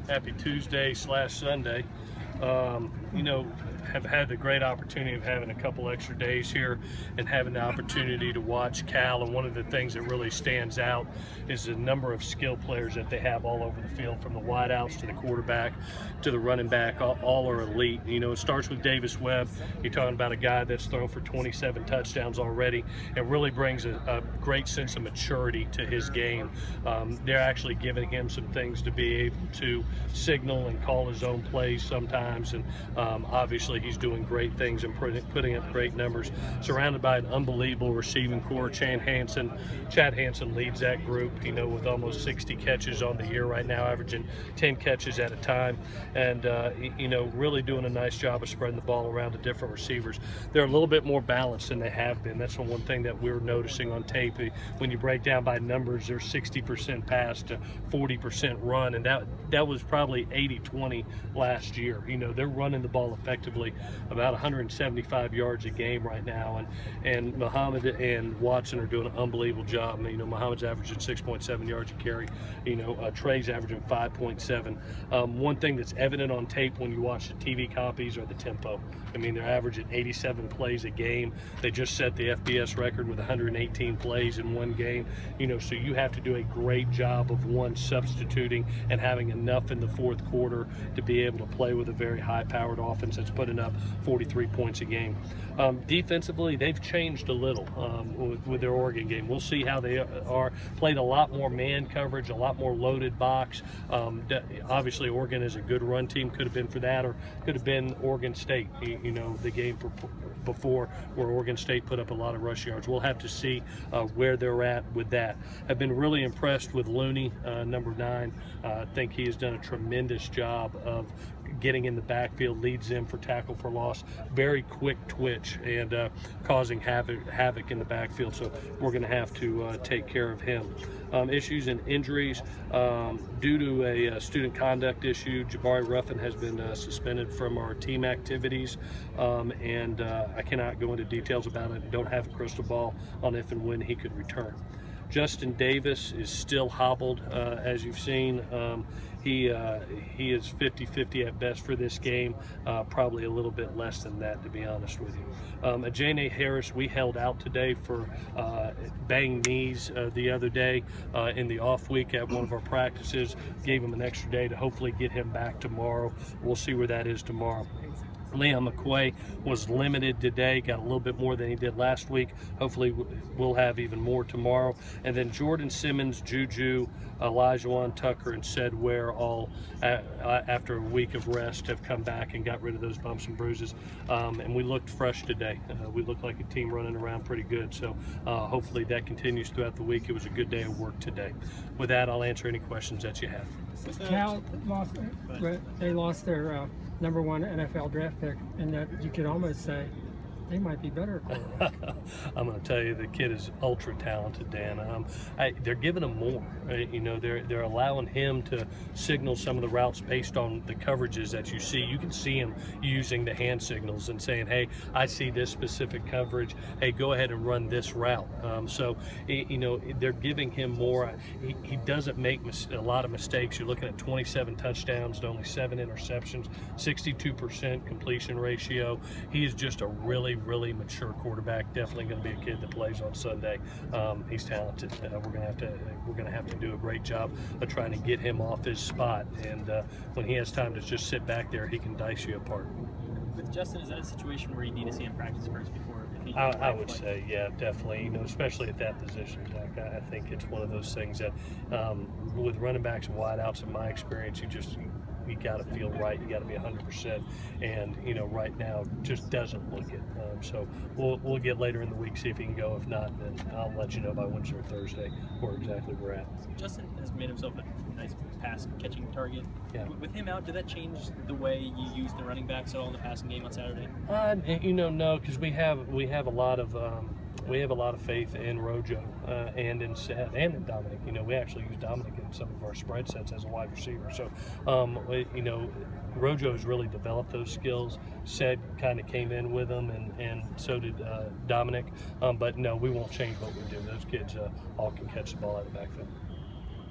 Happy Tuesday/Sunday. You know, have had the great opportunity of having a couple extra days here and having the opportunity to watch Cal. And one of the things that really stands out is the number of skill players that they have all over the field, from the wideouts to the quarterback to the running back. All are elite. You know, it starts with Davis Webb. You're talking about a guy that's thrown for 27 touchdowns already. It really brings a great sense of maturity to his game. They're actually giving him some things to be able to signal and call his own plays sometimes. And obviously he's doing great things and putting up great numbers, surrounded by an unbelievable receiving core. Chad Hansen leads that group, you know, with almost 60 catches on the year right now, averaging 10 catches at a time, and you know, really doing a nice job of spreading the ball around to different receivers. They're a little bit more balanced than they have been. That's the one thing that we're noticing on tape. When you break down by numbers, they're 60% pass to 40% run, and that was probably 80-20 last year. You know, they're running the ball effectively, about 175 yards a game right now, and Muhammad and Watson are doing an unbelievable job. I mean, you know, Muhammad's averaging 6.7 yards a carry. You know, Trey's averaging 5.7. One thing that's evident on tape when you watch the TV copies are the tempo. I mean, they're averaging 87 plays a game. They just set the FBS record with 118 plays in one game. You know, so you have to do a great job of substituting and having enough in the fourth quarter to be able to play with a very high-powered offense that's putting up 43 points a game. Defensively, they've changed a little with their Oregon game. We'll see how they are. Played a lot more man coverage, a lot more loaded box. Obviously, Oregon is a good run team. Could have been for that, or could have been Oregon State. You know, the game before, where Oregon State put up a lot of rush yards. We'll have to see where they're at with that. I've been really impressed with Looney, number 9. I think he has done a tremendous job of getting in the backfield, leads them for tackle for loss, very quick twitch, and causing havoc in the backfield. So we're going to have to take care of him. Issues and injuries. Due to a student conduct issue, Jabari Ruffin has been suspended from our team activities, and I cannot go into details about it. Don't have a crystal ball on if and when he could return. Justin Davis is still hobbled, as you've seen. He is 50-50 at best for this game, probably a little bit less than that, to be honest with you. Ajane Harris, we held out today for banged knees the other day in the off week at one of our practices. Gave him an extra day to hopefully get him back tomorrow. We'll see where that is tomorrow. Liam McQuay was limited today, got a little bit more than he did last week. Hopefully we'll have even more tomorrow. And then Jordan Simmons, Juju, Elijah Tucker, and Ced Ware all, after a week of rest, have come back and got rid of those bumps and bruises. And we looked fresh today. We looked like a team running around pretty good. So hopefully that continues throughout the week. It was a good day of work today. With that, I'll answer any questions that you have. Cal lost their number 1 NFL draft pick, and that you could almost say they might be better at quarterback. I'm going to tell you, the kid is ultra talented, Dan. They're giving him more. You know, they're allowing him to signal some of the routes based on the coverages that you see. You can see him using the hand signals and saying, "Hey, I see this specific coverage. Hey, go ahead and run this route." So, you know, they're giving him more. He doesn't make a lot of mistakes. You're looking at 27 touchdowns to only 7 interceptions, 62% completion ratio. He is just a really mature quarterback. Definitely going to be a kid that plays on Sunday. He's talented. We're going to have to do a great job of trying to get him off his spot. And when he has time to just sit back there, he can dice you apart. With Justin, is that a situation where you need to see him practice first before? I would say, yeah, definitely. You know, especially at that position, Zach. I think it's one of those things that, with running backs and wideouts, in my experience, you got to feel right. You got to be 100%, and you know, right now just doesn't look it. So we'll get later in the week, see if he can go. If not, then I'll let you know by Wednesday or Thursday where exactly we're at. Justin has made himself a nice pass catching target. Yeah. With him out, did that change the way you use the running backs at all in the passing game on Saturday? You know, no, because we have a lot of faith in Rojo and in Ced and in Dominic. You know, we actually use Dominic in some of our spread sets as a wide receiver. So, you know, Rojo has really developed those skills. Ced kind of came in with them, and so did Dominic. But no, we won't change what we do. Those kids all can catch the ball out of the backfield.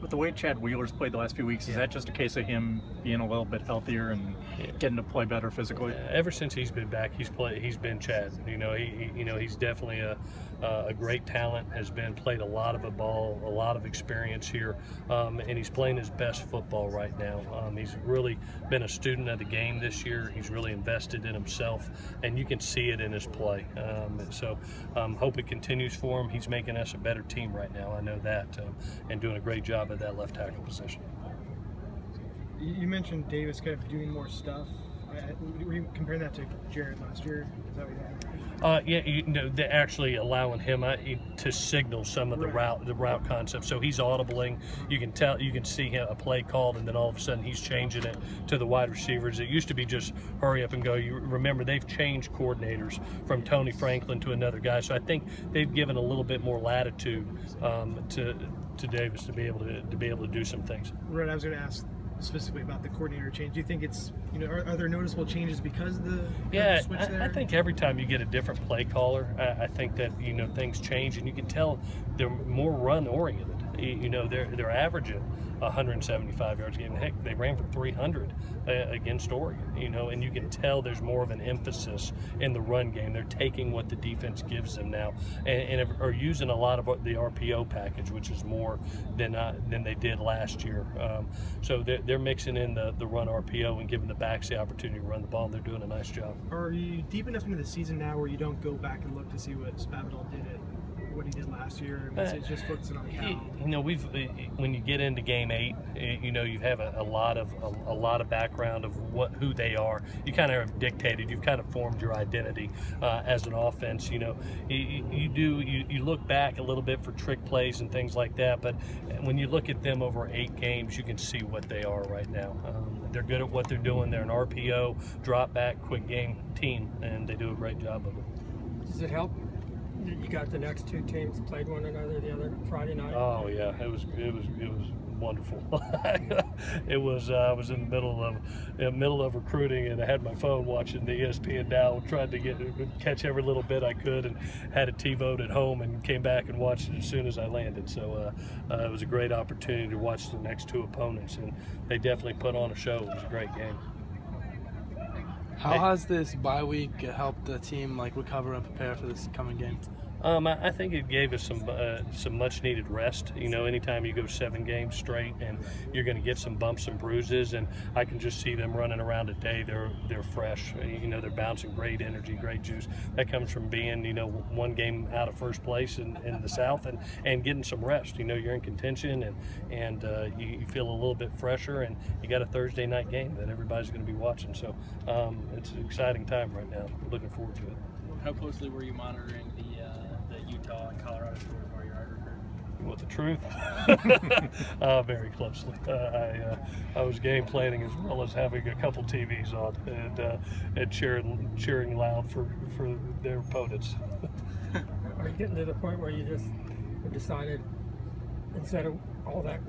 With the way Chad Wheeler's played the last few weeks, is that just a case of him being a little bit healthier and getting to play better physically? Ever since he's been back, he's been Chad. He's definitely a great talent. Has played a lot of ball, a lot of experience here, and he's playing his best football right now. He's really been a student of the game this year. He's really invested in himself, and you can see it in his play. Hope it continues for him. He's making us a better team right now. I know that, and doing a great job at that left tackle position. You mentioned Davis kind of doing more stuff. Were you comparing that to Jarrett last year? Is that what you had? They're actually allowing him to signal some of the route concepts. So he's audibling. You can see a play called, and then all of a sudden he's changing it to the wide receivers. It used to be just hurry up and go. You remember they've changed coordinators from Tony Franklin to another guy. So I think they've given a little bit more latitude to Davis to be able to do some things. Right. I was going to ask specifically about the coordinator change. Do you think it's, are there noticeable changes because of the switch there? I think every time you get a different play caller, I think that things change, and you can tell they're more run oriented. They're averaging 175 yards a game. Heck, they ran for 300 against Oregon. And you can tell there's more of an emphasis in the run game. They're taking what the defense gives them now, and are using a lot of the RPO package, which is more than they did last year. So they're mixing in the run RPO and giving the backs the opportunity to run the ball, and they're doing a nice job. Are you deep enough into the season now where you don't go back and look to see what Spavital did what he did last year? It's just focusing on Cal. When you get into game 8, you have a lot of background of who they are. You kind of have dictated. You've kind of formed your identity as an offense. You look back a little bit for trick plays and things like that, but when you look at them over 8 games, you can see what they are right now. They're good at what they're doing. They're an RPO, drop back, quick game team, and they do a great job of it. Does it help? You got the next 2 teams played one another the other Friday night. Oh yeah, it was wonderful. It was I was in the middle of recruiting, and I had my phone watching the ESPN Now, tried to catch every little bit I could, and had a TiVo at home, and came back and watched it as soon as I landed. So it was a great opportunity to watch the next 2 opponents, and they definitely put on a show. It was a great game. How has this bye week helped the team recover and prepare for this coming game? I think it gave us some much needed rest. Anytime you go 7 games straight, and you're going to get some bumps and bruises, and I can just see them running around today. They're fresh. They're bouncing great energy, great juice. That comes from being 1 game out of first place in the South, and getting some rest. You're in contention, and you feel a little bit fresher, and you got a Thursday night game that everybody's going to be watching. So it's an exciting time right now. We're looking forward to it. How closely were you monitoring the Utah and Colorado scores while you're out recruiting? With the truth? Very closely. I was game planning as well as having a couple TVs on, and cheering loud for their opponents. Are you getting to the point where you just decided, instead of all that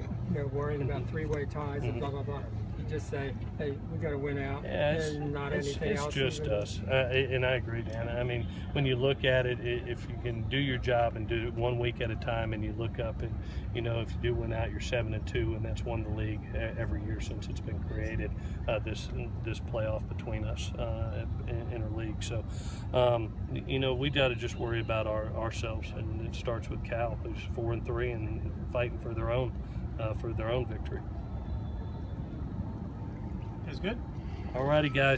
worrying about 3-way ties and blah blah blah, you just say, hey, we got to win out, and not anything else? It's just us, and I agree, Dan. I mean, when you look at it, if you can do your job and do it 1 week at a time, and you look up, and if you do win out, you're 7-2, and that's won the league every year since it's been created. This playoff between us in our league. So, we got to just worry about ourselves, and it starts with Cal, who's 4-3 and fighting for their own victory. That's good. All righty, guys.